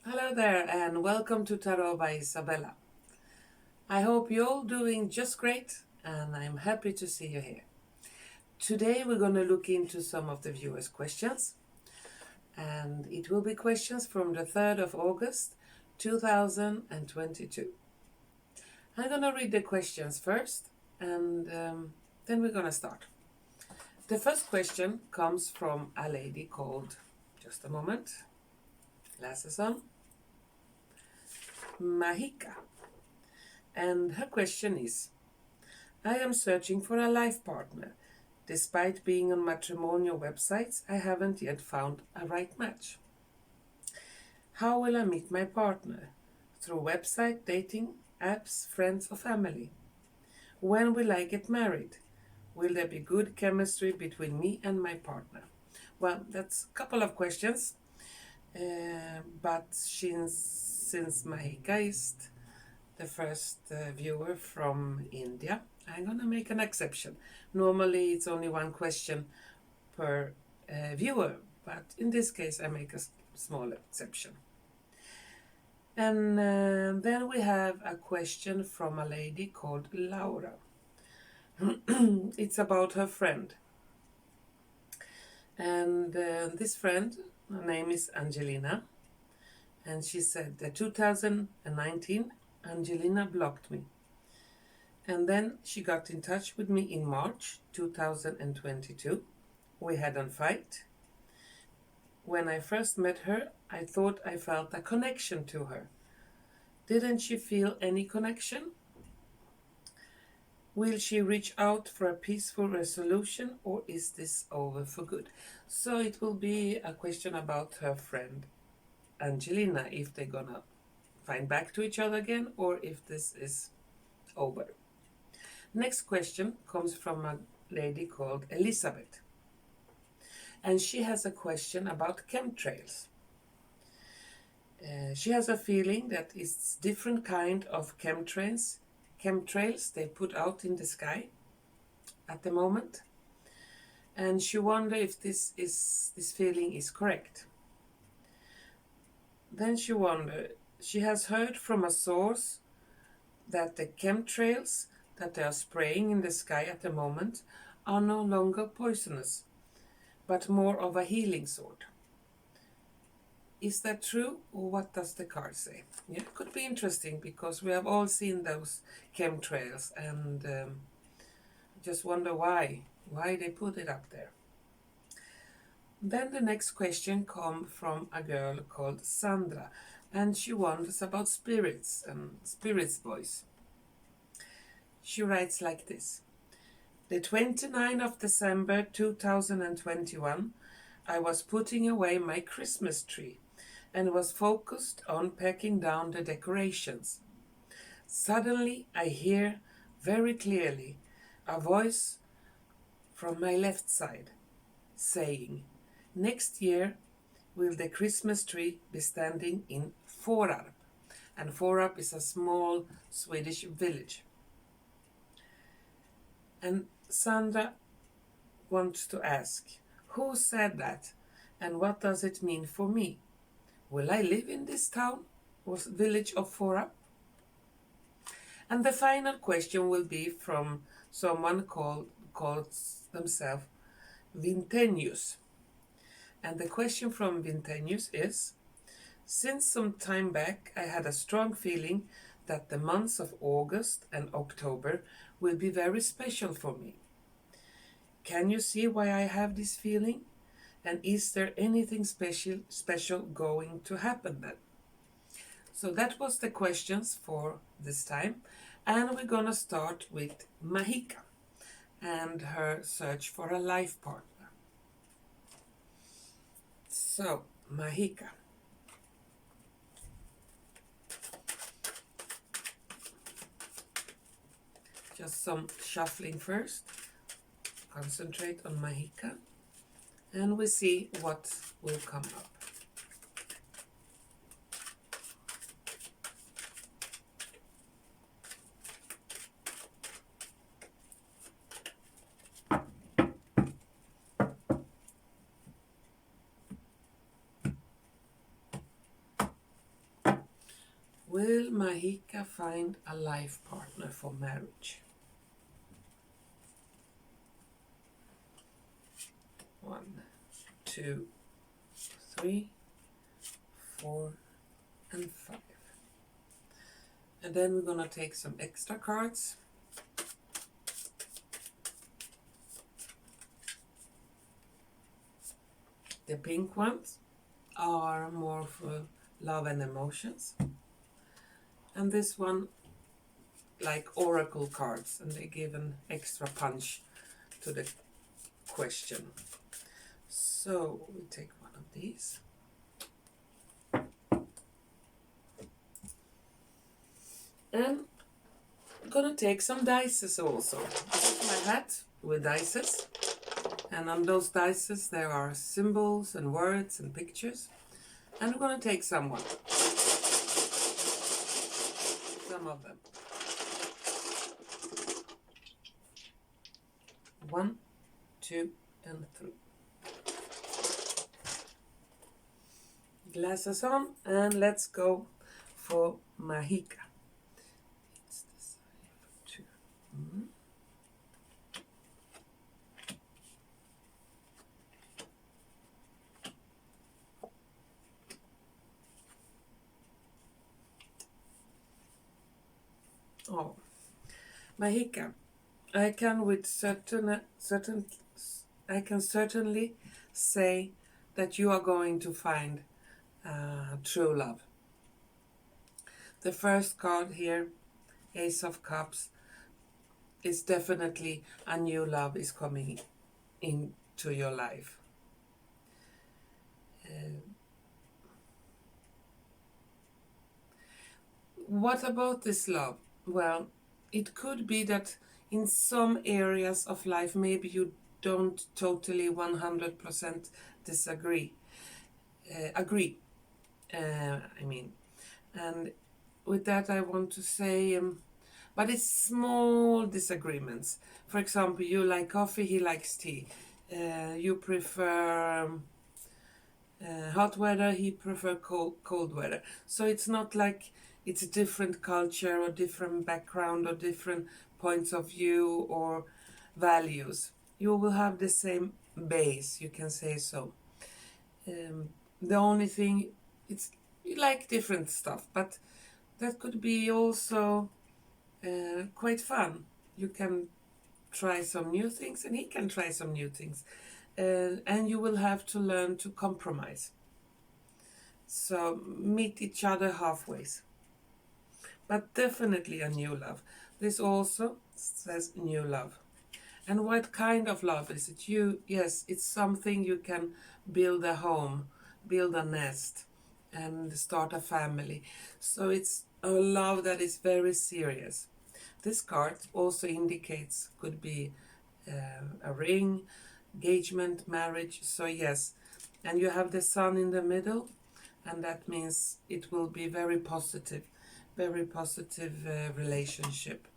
Hello there and welcome to Tarot by Izabela. I hope you're all doing just great and I'm happy to see you here. Today we're going to look into some of the viewers' questions and it will be questions from the 3rd of August 2022. I'm going to read the questions first and then we're going to start. The first question comes from a lady called, just a moment, glasses on, Mahika. And her question is, I am searching for a life partner. Despite being on matrimonial websites, I haven't yet found a right match. How will I meet my partner? Through website, dating, apps, friends or family? When will I get married? Will there be good chemistry between me and my partner? Well, that's a couple of questions. But since Mahika is the first viewer from India, I'm going to make an exception. Normally it's only one question per viewer, but in this case I make a small exception. And then we have a question from a lady called Laura. It's about her friend. And this friend, her name is Angelina. And she said that 2019, Angelina blocked me. And then she got in touch with me in March 2022. We had a fight. When I first met her, I thought I felt a connection to her. Didn't she feel any connection? Will she reach out for a peaceful resolution or is this over for good? So it will be a question about her friend Angelina, if they're gonna find back to each other again or if this is over. Next question comes from a lady called Elisabeth. And she has a question about chemtrails. She has a feeling that it's different kind of chemtrails they put out in the sky at the moment. And she wonders if this feeling is correct. Then she has heard from a source that the chemtrails that they are spraying in the sky at the moment are no longer poisonous, but more of a healing sort. Is that true, or what does the card say? Yeah, it could be interesting because we have all seen those chemtrails and just wonder why they put it up there. Then the next question comes from a girl called Sandra, and she wonders about spirits and spirits' voice. She writes like this. The 29th of December 2021, I was putting away my Christmas tree and was focused on packing down the decorations. Suddenly, I hear very clearly a voice from my left side saying, next year will the Christmas tree be standing in Fårarp. And Fårarp is a small Swedish village. And Sandra wants to ask, who said that and what does it mean for me? Will I live in this town or village of Fårarp? And the final question will be from someone calls themselves Vintenius. And the question from Vintenius is, since some time back I had a strong feeling that the months of August and October will be very special for me. Can you see why I have this feeling? And is there anything special going to happen then? So that was the questions for this time. And we're gonna start with Mahika and her search for a life partner. So, Mahika. Just some shuffling first. Concentrate on Mahika. And we see what will come up. Will Mahika find a life partner for marriage? 1, 2, 3, 4, and 5. And then we're going to take some extra cards. The pink ones are more for love and emotions. And this one, like oracle cards, and they give an extra punch to the question. So we take one of these. And I'm gonna take some dices also. This is my hat with dices. And on those dices there are symbols and words and pictures. And I'm gonna take some of them. 1, 2, and 3. Glasses on, and let's go for Mahika. It's the side for 2. Oh, Mahika, I can certainly say that you are going to find true love. The first card here, Ace of Cups, is definitely a new love is coming into your life. What about this love? Well, it could be that in some areas of life maybe you don't totally 100% agree. And with that I want to say, but it's small disagreements. For example, you like coffee, he likes tea. You prefer hot weather, he prefer cold weather. So it's not like it's a different culture or different background or different points of view or values. You will have the same base, you can say so. The only thing, it's you like different stuff, but that could be also quite fun. You can try some new things and he can try some new things. And you will have to learn to compromise. So meet each other halfway. But definitely a new love. This also says new love. And what kind of love is it? Yes, it's something you can build a home, build a nest, and start a family. So it's a love that is very serious. This card also indicates could be a ring, engagement, marriage. So yes, and you have the sun in the middle, and that means it will be very positive relationship.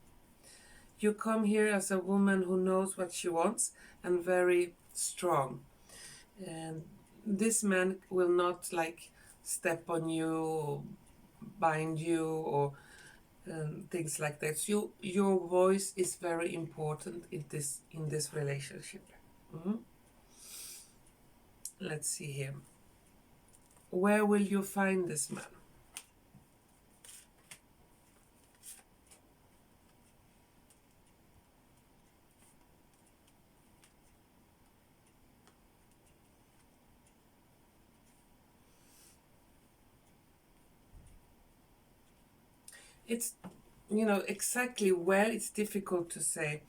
You come here as a woman who knows what she wants and very strong. And this man will not like step on you, bind you, or things like that. So your voice is very important in this relationship. Let's see here. Where will you find this man? It's, exactly where it's difficult to say.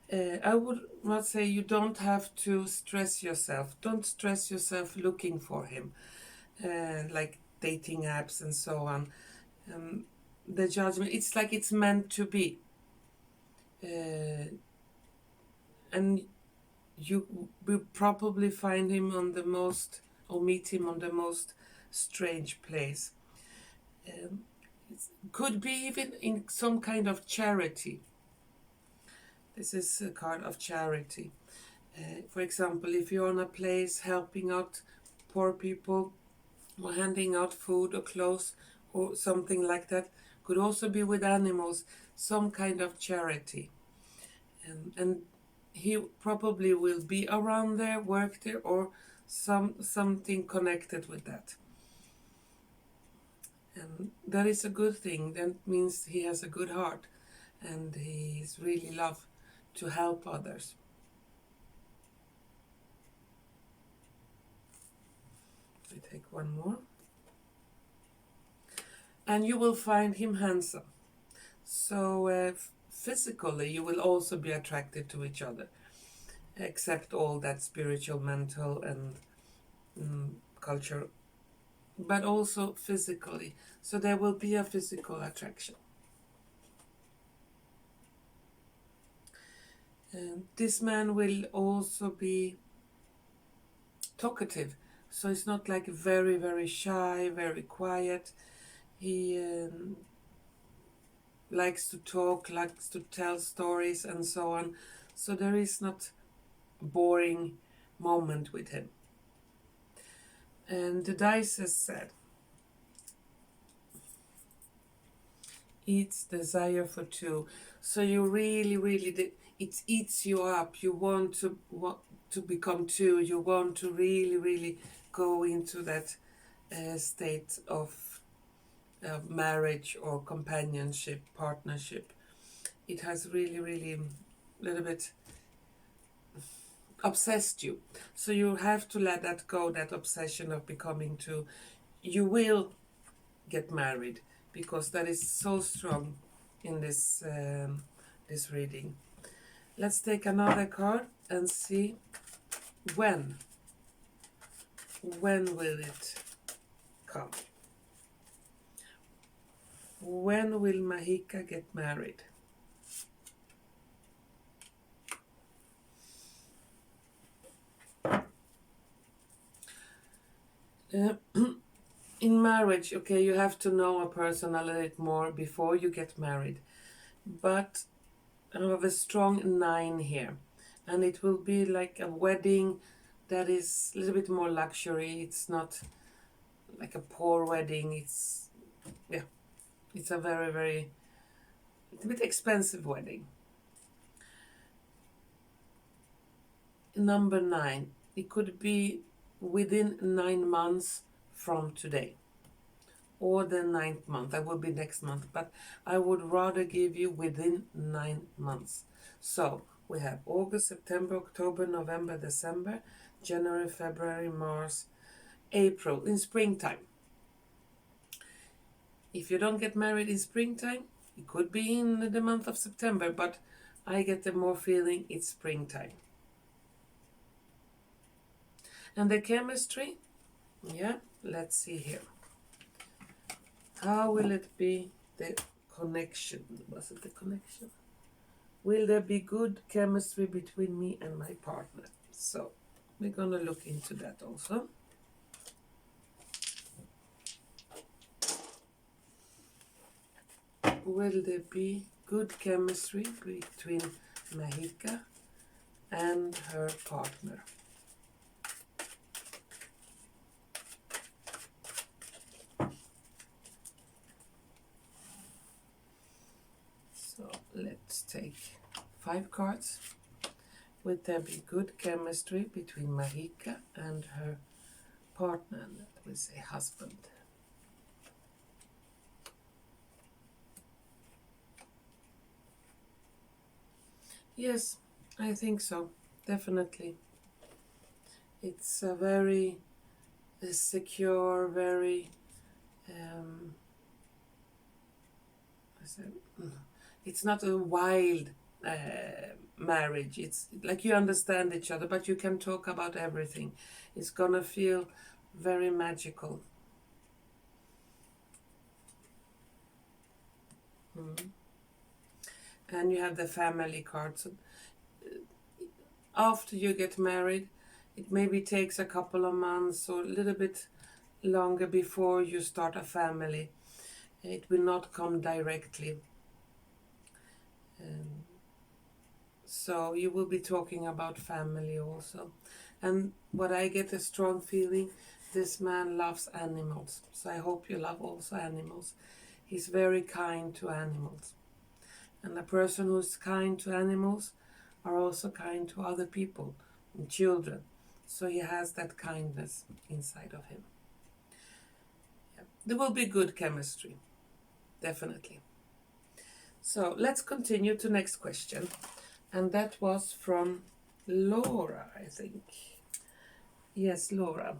I would not say you don't have to stress yourself. Don't stress yourself looking for him, like dating apps and so on. The judgment, it's like it's meant to be. And you will probably find him on the most, or meet him on the most strange place. It could be even in some kind of charity. This is a card of charity. For example, if you're on a place helping out poor people or handing out food or clothes or something like that, Could also be with animals, some kind of charity. And he probably will be around there, work there, or something connected with that. And that is a good thing. That means he has a good heart and he's really love to help others. We take one more. And you will find him handsome. So physically you will also be attracted to each other, except all that spiritual, mental, and culture, but also physically. So there will be a physical attraction. And this man will also be talkative. So it's not like very, very shy, very quiet. He likes to talk, likes to tell stories and so on. So there is not a boring moment with him. And the dice has said, eats desire for two. So you really, it eats you up. You want to become two. You want to really go into that state of marriage or companionship, partnership. It has really a little bit obsessed you. So you have to let that go, that obsession of becoming two. You will get married because that is so strong in this this reading. Let's take another card and see when will it come? When will Mahika get married? In marriage, okay, you have to know a person a little bit more before you get married. But I have a strong 9 here. And it will be like a wedding that is a little bit more luxury. It's not like a poor wedding. It's a very, it's a bit expensive wedding. Number 9. It could be within 9 months from today. Or the 9th month. That will be next month. But I would rather give you within 9 months. So we have August, September, October, November, December, January, February, March, April, in springtime. If you don't get married in springtime, it could be in the month of September, but I get the more feeling it's springtime. And the chemistry, let's see here. How will it be, the connection? Was it the connection? Will there be good chemistry between me and my partner? So we're going to look into that also. Will there be good chemistry between Mahika and her partner? So let's take 5 cards. Will there be good chemistry between Mahika and her partner? That will say husband. Yes, I think so. Definitely. It's a very secure, very it's not a wild marriage. It's like you understand each other, but you can talk about everything. It's gonna feel very magical. And you have the family card. So after you get married, it maybe takes a couple of months or a little bit longer before you start a family. It will not come directly. So you will be talking about family also. And what I get a strong feeling, this man loves animals. So I hope you love also animals. He's very kind to animals. And a person who's kind to animals are also kind to other people and children. So he has that kindness inside of him. Yeah. There will be good chemistry, definitely. So let's continue to next question. And that was from Laura, I think. Yes, Laura.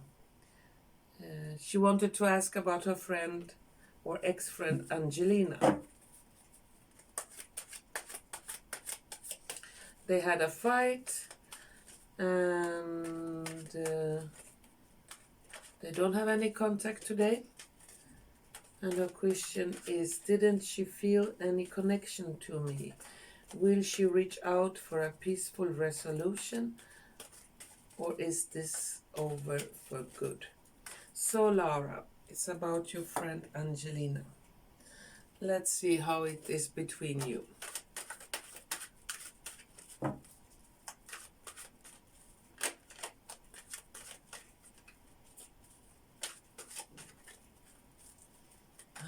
She wanted to ask about her friend or ex-friend Angelina. They had a fight and they don't have any contact today. And her question is, didn't she feel any connection to me? Will she reach out for a peaceful resolution, or is this over for good? So Laura, it's about your friend Angelina. Let's see how it is between you.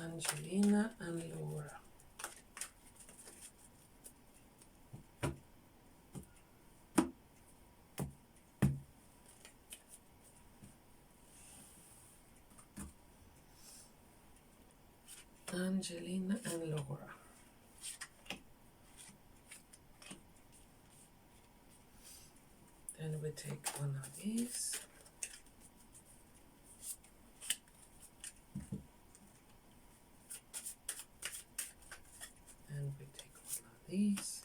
Angelina and Laura. Angelina and Laura. Then we take one of these. And we take one of these.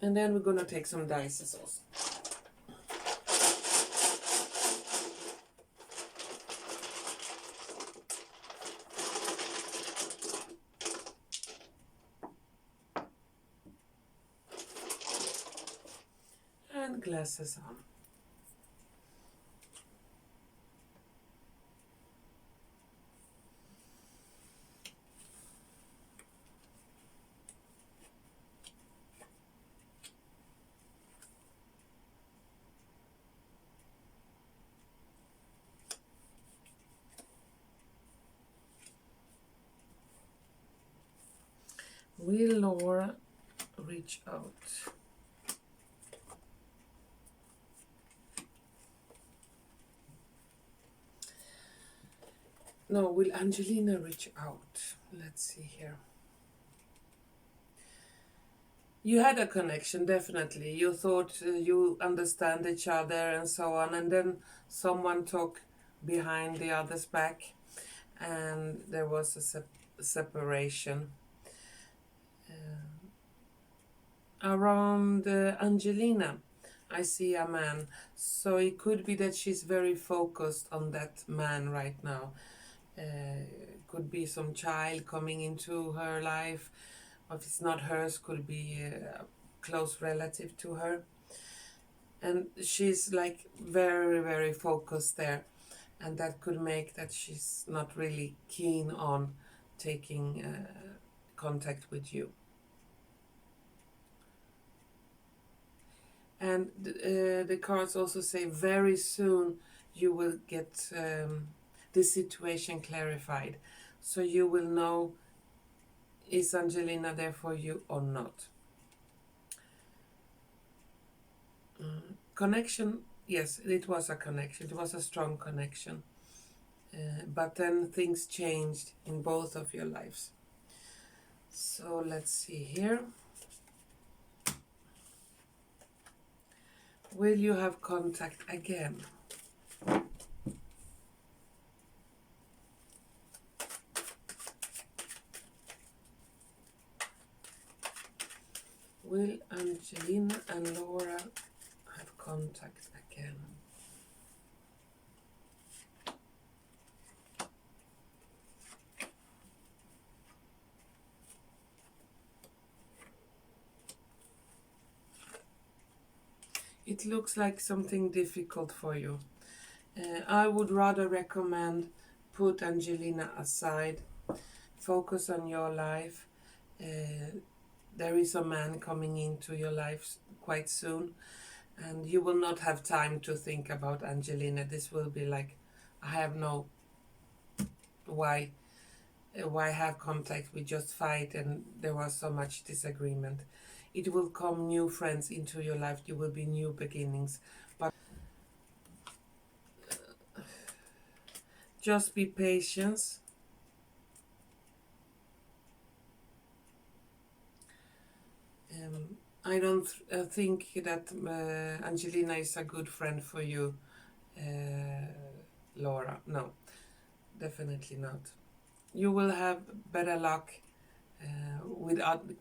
And then we're going to take some dice also. And glasses on. Will Laura reach out? No, will Angelina reach out? Let's see here. You had a connection, definitely. You thought you understand each other and so on, and then someone talked behind the other's back, and there was a separation. Around Angelina, I see a man, so it could be that she's very focused on that man right now. Could be some child coming into her life, or if it's not hers, could be a close relative to her. And she's like very, very focused there, and that could make that she's not really keen on taking contact with you. And the cards also say very soon you will get the situation clarified. So you will know, is Angelina there for you or not? Connection, yes, it was a connection. It was a strong connection. But then things changed in both of your lives. So let's see here. Will you have contact again? Will Angelina and Laura have contact again? It looks like something difficult for you. I would rather recommend put Angelina aside, focus on your life. There is a man coming into your life quite soon, and you will not have time to think about Angelina. This will be like, I have no why why have contact? We just fight and there was so much disagreement. It will come new friends into your life. There will be new beginnings. But just be patient. I don't think that Angelina is a good friend for you, Laura. No, definitely not. You will have better luck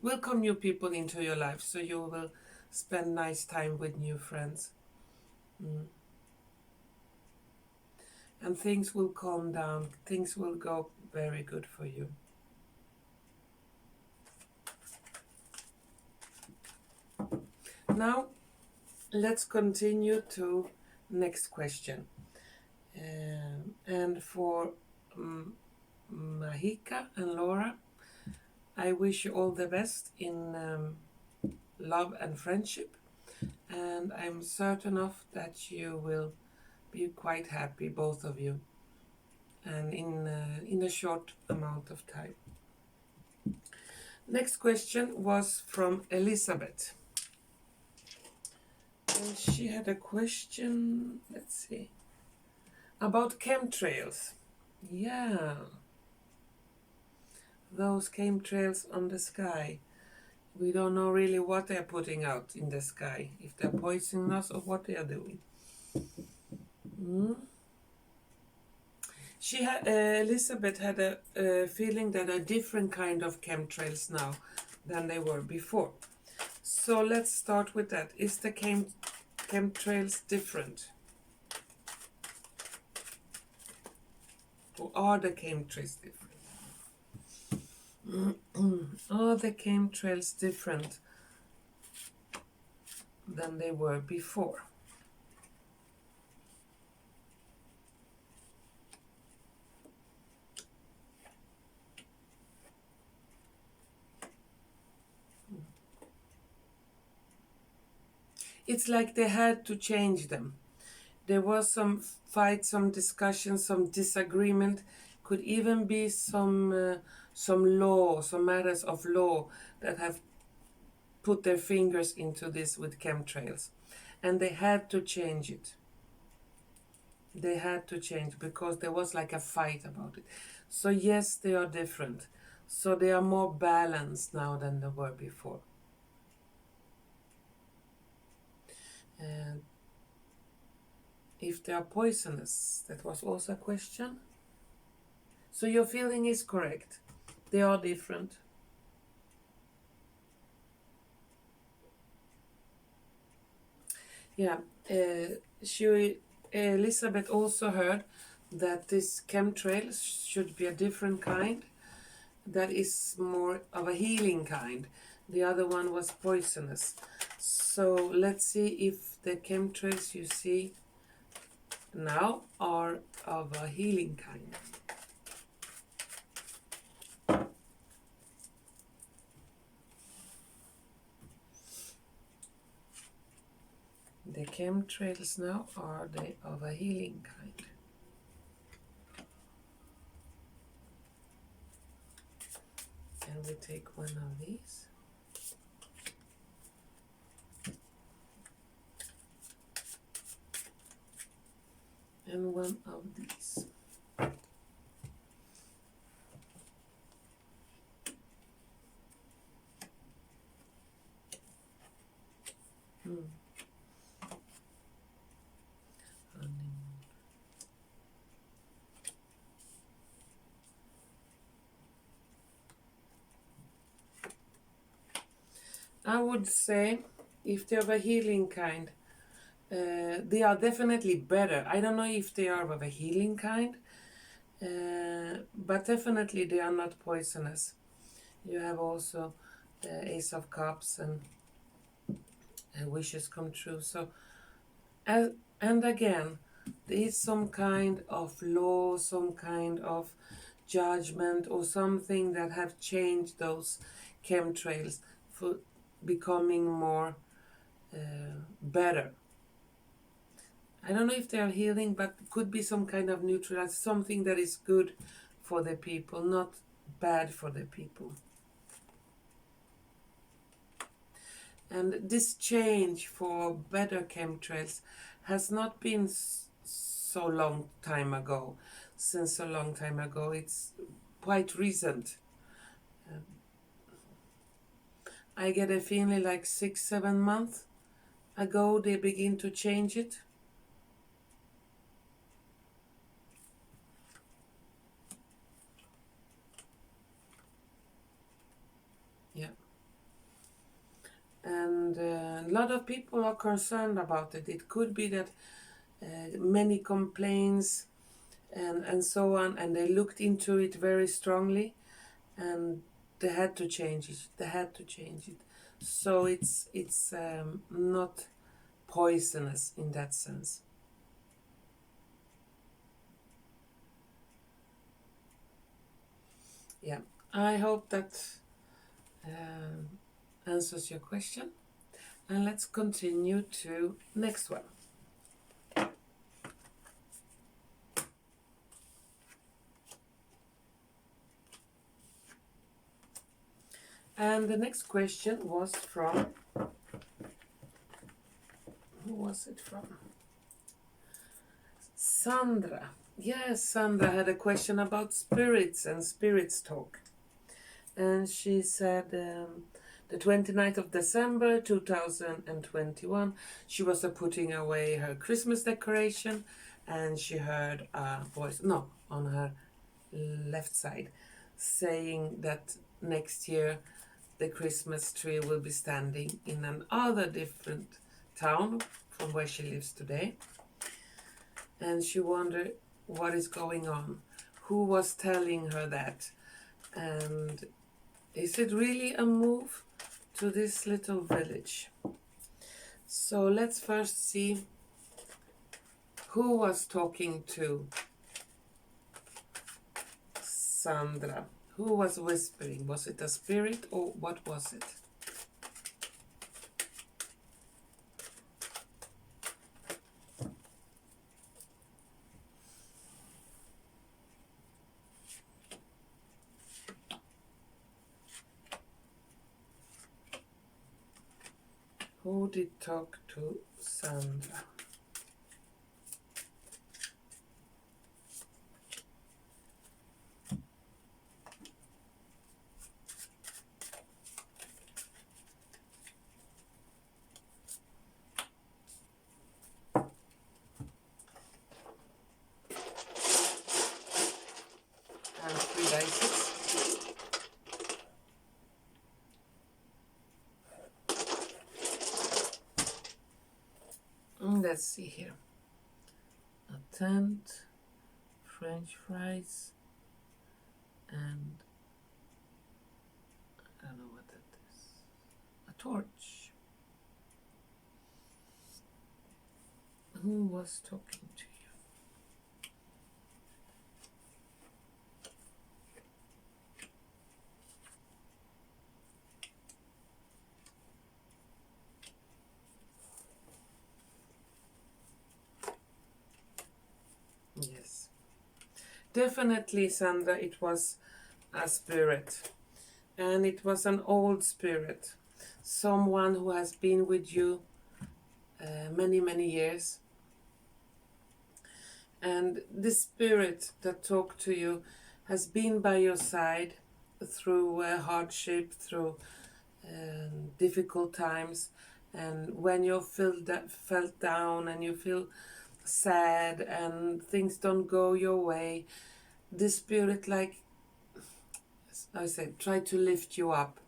will come new people into your life, so you will spend nice time with new friends. And things will calm down. Things will go very good for you. Now, let's continue to next question. And for Mahika and Laura, I wish you all the best in love and friendship. And I'm certain of that you will be quite happy, both of you, and in a short amount of time. Next question was from Elisabeth. And she had a question, let's see, about chemtrails. Yeah. Those chemtrails on the sky. We don't know really what they're putting out in the sky, if they're poisoning us or what they are doing. Elisabeth had a feeling that a different kind of chemtrails now than they were before. So let's start with that. Is the chemtrails different? Or are the chemtrails different? Are the chemtrails different than they were before? It's like they had to change them. There was some fight, some discussion, some disagreement. Could even be some law, some matters of law that have put their fingers into this with chemtrails. And they had to change it. They had to change because there was like a fight about it. So yes, they are different. So they are more balanced now than they were before. And if they are poisonous, that was also a question. So your feeling is correct. They are different. Yeah, Elisabeth also heard that this chemtrail should be a different kind, that is more of a healing kind. The other one was poisonous. So let's see if the chemtrails you see now are of a healing kind. The chemtrails now, are they of a healing kind? And we take one of these. And one of these. I would say, if they're of a healing kind, they are definitely better. I don't know if they are of a healing kind, but definitely they are not poisonous. You have also the Ace of Cups and wishes come true. So, and again, there is some kind of law, some kind of judgment or something that have changed those chemtrails for becoming more better. I don't know if they are healing, but could be some kind of neutralize, something that is good for the people, not bad for the people. And this change for better chemtrails has not been so long time ago. Since a long time ago, it's quite recent. I get a feeling like 6-7 months ago they begin to change it. Yeah. And a lot of people are concerned about it. It could be that many complaints and so on, and they looked into it very strongly, and they had to change it. They had to change it. So it's not poisonous in that sense. Yeah, I hope that answers your question. And let's continue to next one. And the next question was from, who was it from? Sandra. Yes, Sandra had a question about spirits and spirits talk. And she said the 29th of December 2021, she was putting away her Christmas decoration, and she heard a voice, no, on her left side, saying that next year the Christmas tree will be standing in another different town from where she lives today. And she wondered what is going on, who was telling her that, and is it really a move to this little village? So let's first see who was talking to Sandra. Who was whispering? Was it a spirit or what was it? Who did talk to Sandra? And 3 dice. Let's see here. A tent, French fries, and I don't know what that is. A torch. Who was talking to you? Yes. Definitely, Sandra, it was a spirit. And it was an old spirit. Someone who has been with you many, many years. And this spirit that talked to you has been by your side through hardship, through difficult times. And when you felt down and you feel sad and things don't go your way, this spirit, like I said, try to lift you up,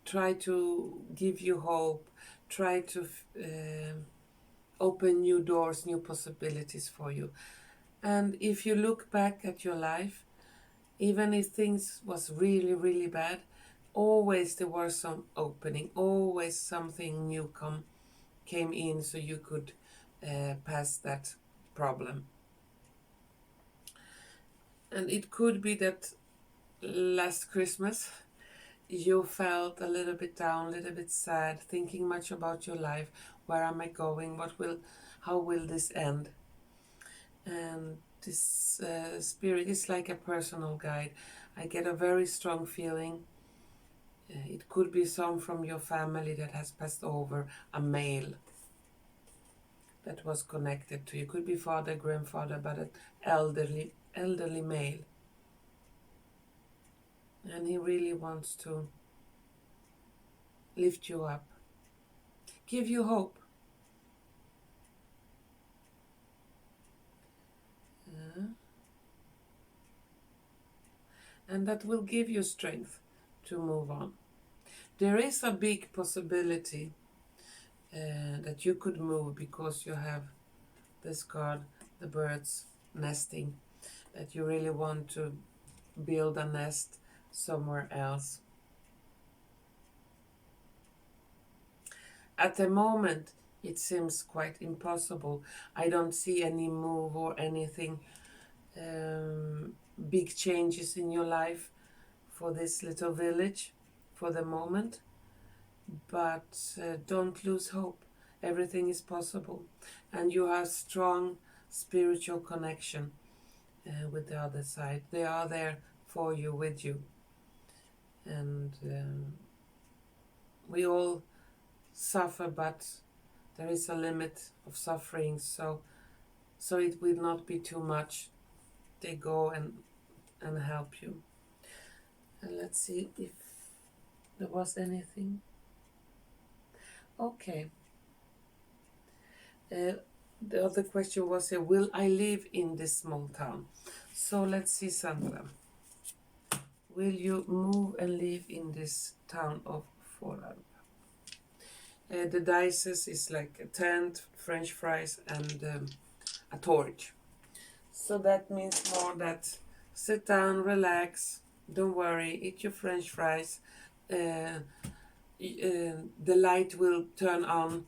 try to give you hope, try to open new doors, new possibilities for you. And if you look back at your life, even if things was really, really bad, always there was some opening, always something new came in so you could pass that problem. And it could be that last Christmas you felt a little bit down, a little bit sad, thinking much about your life. Where am I going? How will this end? And this spirit is like a personal guide. I get a very strong feeling. It could be some from your family that has passed over, a male that was connected to you. Could be father, grandfather, but an elderly male. And he really wants to lift you up, give you hope. And that will give you strength to move on. There is a big possibility that you could move because you have this card, the birds nesting, that you really want to build a nest somewhere else. At the moment, it seems quite impossible. I don't see any move or anything, big changes in your life for this little village for the moment. But don't lose hope. Everything is possible. And you have strong spiritual connection with the other side. They are there for you, with you. And we all suffer, but there is a limit of suffering, so it will not be too much. They go and help you. And let's see if there was anything. Okay. The other question was, will I live in this small town? So let's see, Sandra. Will you move and live in this town of Fårarp? The dices is like a tent, French fries, and a torch. So that means more that sit down, relax, don't worry, eat your French fries. The light will turn on.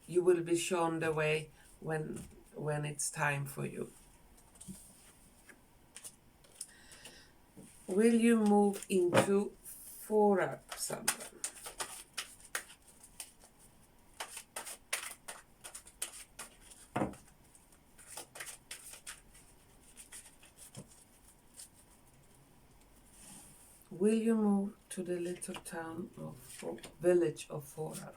You will be shown the way when it's time for you. Will you move into Fårarp, Sandra? Will you move to the little town of village of Fårarp?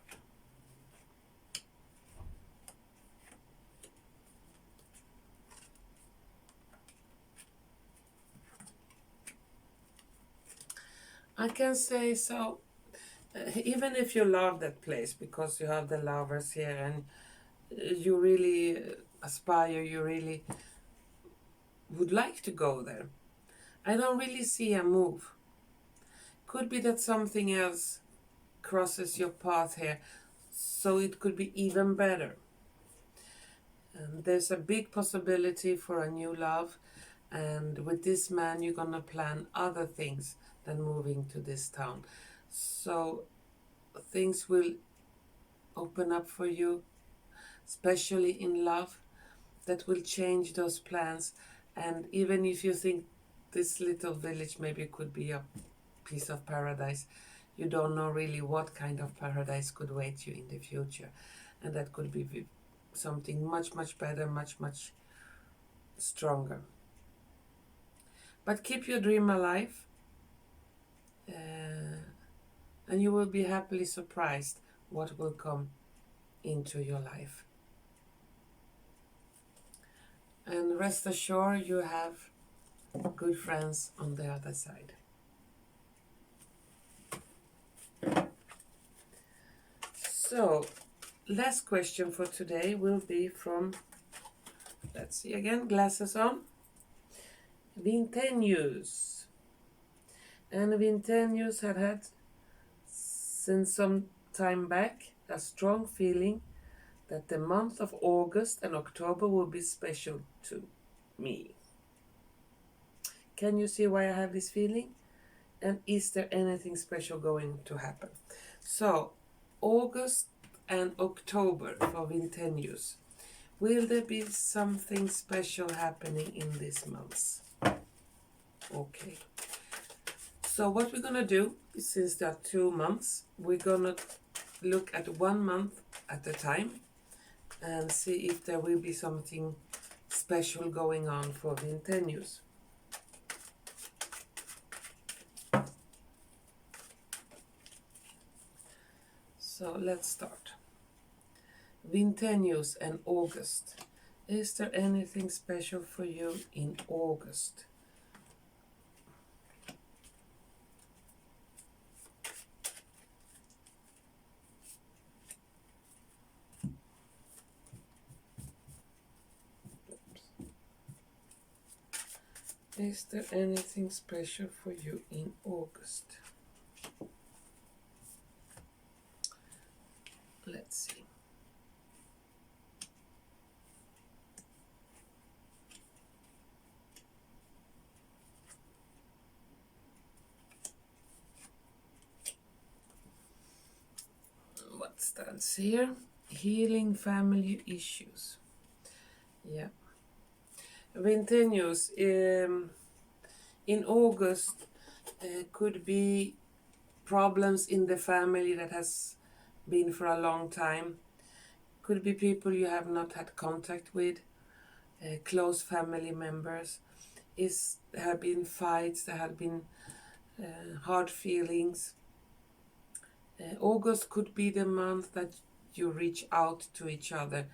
I can say so. Even if you love that place because you have the lovers here and you really aspire, you really would like to go there, I don't really see a move. Could be that something else crosses your path here, so it could be even better. There's a big possibility for a new love, and with this man you're gonna plan other things than moving to this town. So things will open up for you, especially in love, that will change those plans. And even if you think this little village maybe could be a piece of paradise, you don't know really what kind of paradise could wait you in the future. And that could be something much, much better, much, much stronger. But keep your dream alive, and you will be happily surprised what will come into your life. And rest assured, you have good friends on the other side. So, last question for today will be from, let's see again, glasses on, Vintenius. And Vintenius had since some time back a strong feeling that the month of August and October will be special to me. Can you see why I have this feeling? And is there anything special going to happen? So, August and October for Vintenius. Will there be something special happening in these months? Okay. So what we're going to do, since there are 2 months, we're going to look at 1 month at a time and see if there will be something special going on for Vintenius. So let's start. Vintenius and August. Is there anything special for you in August? Is there anything special for you in August? Let's see. What stands here? Healing family issues. Yeah. Vintenius, in August, could be problems in the family that has been for a long time. Could be people you have not had contact with, close family members. There have been fights, there have been hard feelings. August could be the month that you reach out to each other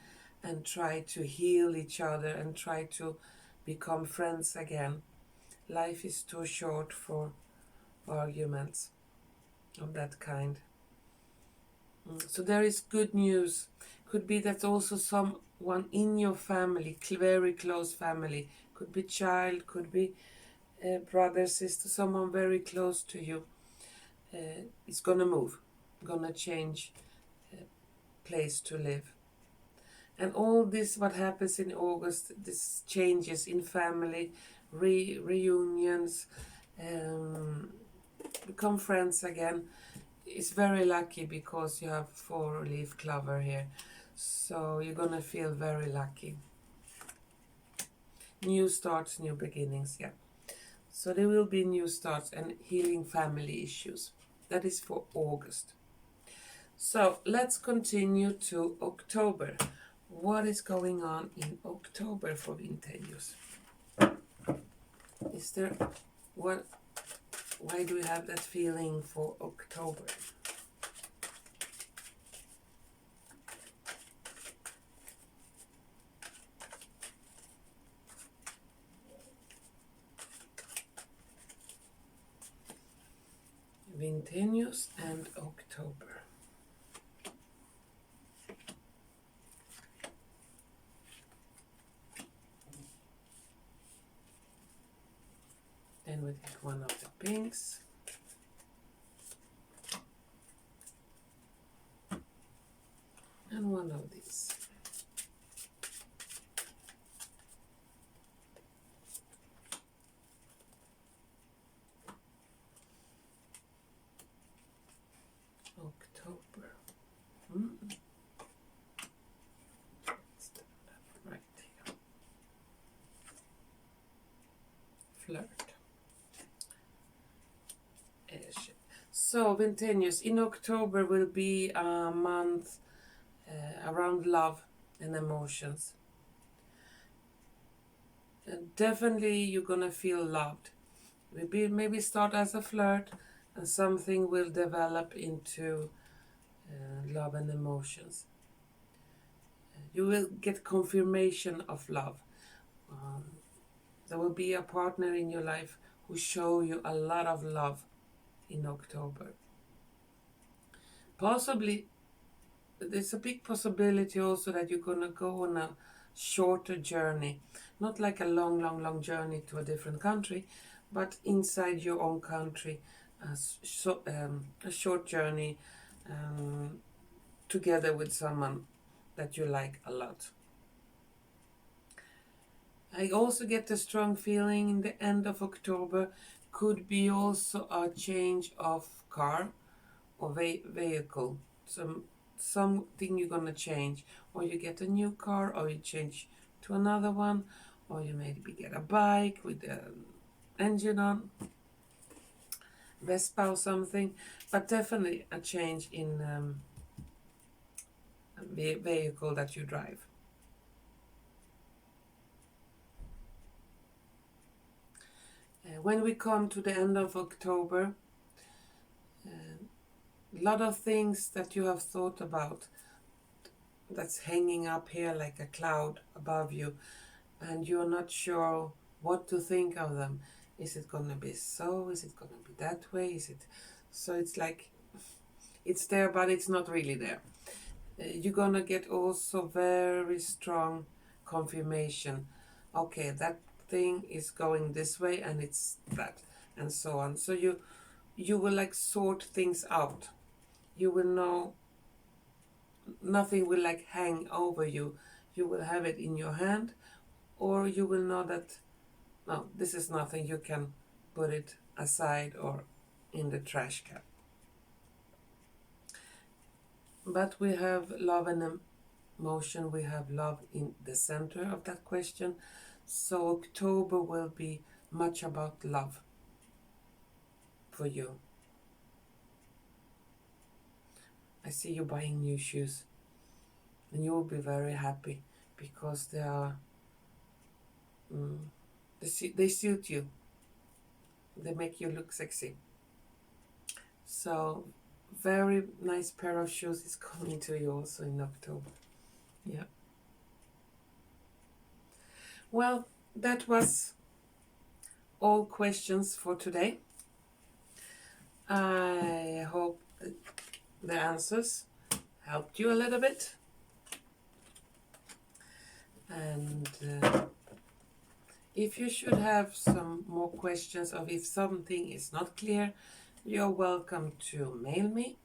and try to heal each other and try to become friends again. Life is too short for arguments of that kind. So there is good news. Could be that also someone in your family, very close family, could be child, could be brother, sister, someone very close to you, is gonna move, gonna change place to live. And all this, what happens in August, this changes in family, reunions, become friends again. It's very lucky because you have 4-leaf clover here. So you're gonna feel very lucky. New starts, new beginnings, yeah. So there will be new starts and healing family issues. That is for August. So let's continue to October. What is going on in October for Vintenius? Is there what? Why do we have that feeling for October? Vintenius and October. Then we take one of the pinks. And one of these. October. Right here. Flirt. So Vintenius, in October will be a month around love and emotions. And definitely you're gonna feel loved. Maybe start as a flirt and something will develop into love and emotions. You will get confirmation of love. There will be a partner in your life who show you a lot of love in October. Possibly, there's a big possibility also that you're gonna go on a shorter journey, not like a long journey to a different country, but inside your own country, a short journey together with someone that you like a lot. I also get a strong feeling in the end of October could be also a change of car or vehicle. Something you're gonna change, or you get a new car, or you change to another one, or you maybe get a bike with an engine on, Vespa or something, but definitely a change in a vehicle that you drive. When we come to the end of October, a lot of things that you have thought about that's hanging up here like a cloud above you, and you're not sure what to think of them. Is it going to be so? Is it going to be that way? Is it so? It's like it's there, but it's not really there. You're going to get also very strong confirmation. Okay, that thing is going this way, and it's that, and so on. So you will like sort things out. You will know nothing will like hang over you. You will have it in your hand, or you will know that no, this is nothing. You can put it aside or in the trash can. But we have love and emotion. We have love in the center of that question. So October will be much about love for you. I see you buying new shoes, and you will be very happy because they are they suit you. They make you look sexy. So very nice pair of shoes is coming to you also in October. Yeah. Well, that was all questions for today. I hope the answers helped you a little bit. And if you should have some more questions, or if something is not clear, you're welcome to mail me,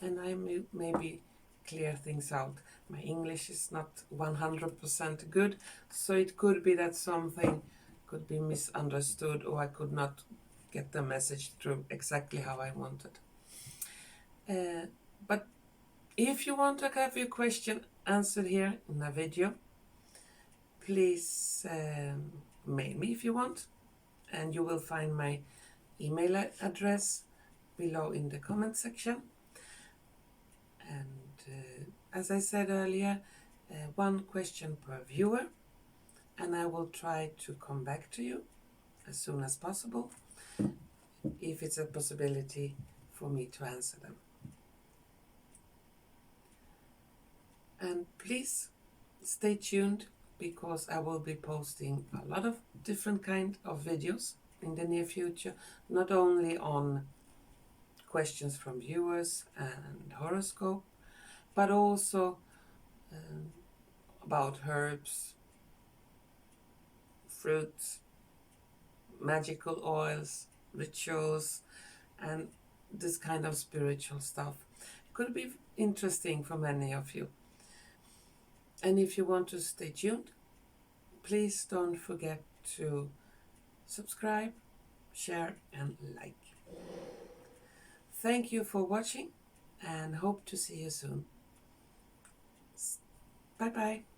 and I may maybe clear things out. My English is not 100% good, so it could be that something could be misunderstood, or I could not get the message through exactly how I wanted. But if you want to have your question answered here in a video, please mail me if you want, and you will find my email address below in the comment section. And as I said earlier, one question per viewer, and I will try to come back to you as soon as possible if it's a possibility for me to answer them. And please stay tuned, because I will be posting a lot of different kind of videos in the near future, not only on questions from viewers and horoscope, but also about herbs, fruits, magical oils, rituals, and this kind of spiritual stuff. Could be interesting for many of you. And if you want to stay tuned, please don't forget to subscribe, share, and like. Thank you for watching, and hope to see you soon. Bye bye.